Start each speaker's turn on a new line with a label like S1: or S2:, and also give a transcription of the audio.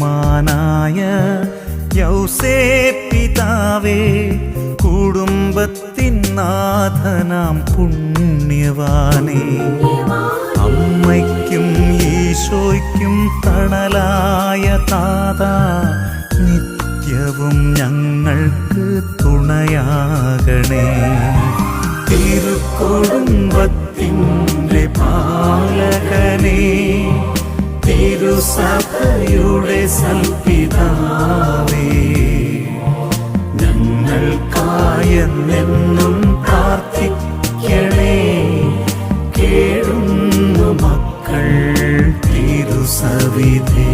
S1: നീതിമാനായ യൗസേപ്പിതാവേ, കുടുംബത്തിൻ നാഥനാം പുണ്യവാനേ, അമ്മയ്ക്കും ഈശോയ്ക്കും തണലായ താതാ, നിത്യവും ഞങ്ങൾക്ക് തുണയാകണേ. തിരുക്കുടുംബത്തിൻ്റെ പാലകനേ, തിരുസഭയുടെ സൽപിതാവേ, ഞങ്ങൾക്കായെന്നും പ്രാർത്ഥിക്കണേ. കേഴുന്നു മക്കൾ തിരുസവിധേ.